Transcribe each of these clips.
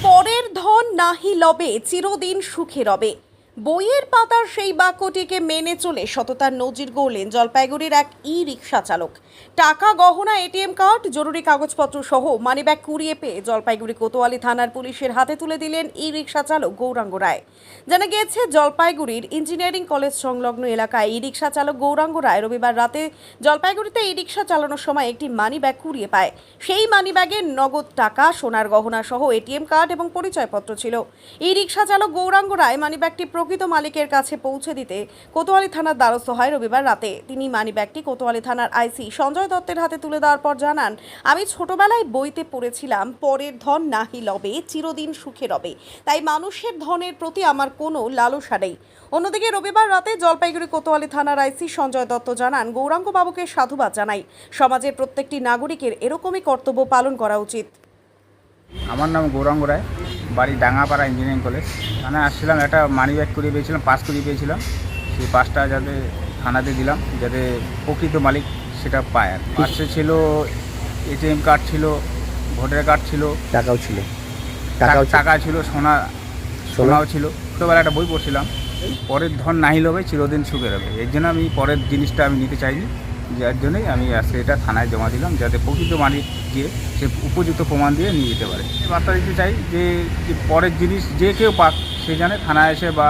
পরের ধন নাহি লবে চিরদিন সুখে রবে। বইয়ের পাতার সেই বাক্যটিকে মেনে চলে সততার নজির গড়লেন জলপাইগুড়ির এক ই রিক্সা চালক। টাকা, গহনা, এটিএম কার্ড, জরুরি কাগজপত্র সহ মানিব্যাগ কুড়িয়ে পেয়ে জলপাইগুড়ি কোতোয়ালি থানার পুলিশের হাতে তুলে দিলেন ই রিক্সা চালক গৌরাঙ্গ রায়। জানা গিয়েছে, জলপাইগুড়ির ইঞ্জিনিয়ারিং কলেজ সংলগ্ন এলাকায় ই রিক্সা চালক গৌরাঙ্গ রায় রবিবার রাতে জলপাইগুড়িতে ই রিক্সা চালানোর সময় একটি মানিব্যাগ কুড়িয়ে পায়। সেই মানিব্যাগে নগদ টাকা, সোনার গহনা সহ এটিএম কার্ড এবং পরিচয়পত্র ছিল। ই রিক্সা চালক গৌরাঙ্গ রায় মানিব্যাগটি প্রকৃত মালিকের কাছে পৌঁছে দিতে কোতোয়ালি থানার দ্বারস্থ হয় রবিবার রাতে। তিনি মানিব্যাগটি কোতোয়ালি থানার আইসি সঞ্জয় দত্তের হাতে তুলে দেওয়ার পর জানান, আমি ছোটবেলায় বইতে পড়েছিলাম, পরের ধন নাহি লবে চিরদিন সুখে রবে। তাই মানুষের ধনের প্রতি আমার কোনো লালসা নেই। অন্যদিকে রবিবার রাতে জলপাইগুড়ি কোতোয়ালি থানার আইসি সঞ্জয় দত্ত জানান, গৌরাঙ্গ বাবুকে সাধুবাদ জানাই। সমাজের প্রত্যেকটি নাগরিকের এরকমই কর্তব্য পালন করা উচিত। আমার নাম গৌরাঙ্গ রায়, বাড়ি ডাঙ্গাপাড়া ইঞ্জিনিয়ারিং কলেজ। থানায় আসছিলাম, একটা মানি ব্যাগ করিয়ে পেয়েছিলাম, পাস করিয়ে পেয়েছিলাম। সেই পাসটা যাতে থানাতে দিলাম, যাতে প্রকৃত মালিক সেটা পায়। আর পাশে ছিল এটিএম কার্ড ছিল, ভোটার কার্ড ছিল, টাকাও ছিল, টাকা ছিল, সোনাও ছিল। ছোটোবেলা একটা বই পড়ছিলাম, পরের ধন নাহি লবে চিরদিন সুখে রবে। এর জন্য আমি পরের জিনিসটা আমি নিতে চাইনি, যার জন্যই আমি আজকে এটা থানায় জমা দিলাম, যাতে প্রকৃত মালিক গিয়ে সে উপযুক্ত প্রমাণ দিয়ে নিয়ে যেতে পারে। বার্তা দিতে চাই যে পরের জিনিস যে কেউ পাক, সে জানে থানায় এসে বা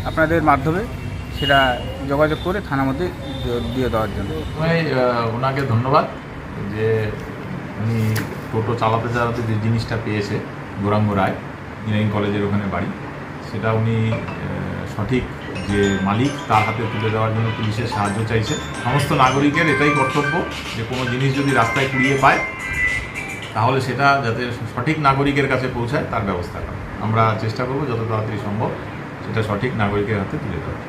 আপনাদের মাধ্যমে সেটা যোগাযোগ করে থানার মধ্যে দিয়ে দেওয়ার জন্য। ওনাকে ধন্যবাদ যে উনি টোটো চালাতে চালাতে যে জিনিসটা পেয়েছে, গৌরাঙ্গ রায় ইঞ্জিনিয়ারিং কলেজের ওখানে বাড়ি, সেটা উনি সঠিক যে মালিক তার হাতে তুলে দেওয়ার জন্য পুলিশের সাহায্য চাইছে। সমস্ত নাগরিকের এটাই কর্তব্য যে কোনো জিনিস যদি রাস্তায় কুড়িয়ে পায় তাহলে সেটা যাতে সঠিক নাগরিকের কাছে পৌঁছায় তার ব্যবস্থা করা। আমরা চেষ্টা করব যত তাড়াতাড়ি সম্ভব সেটা সঠিক নাগরিকের হাতে তুলে দেওয়া।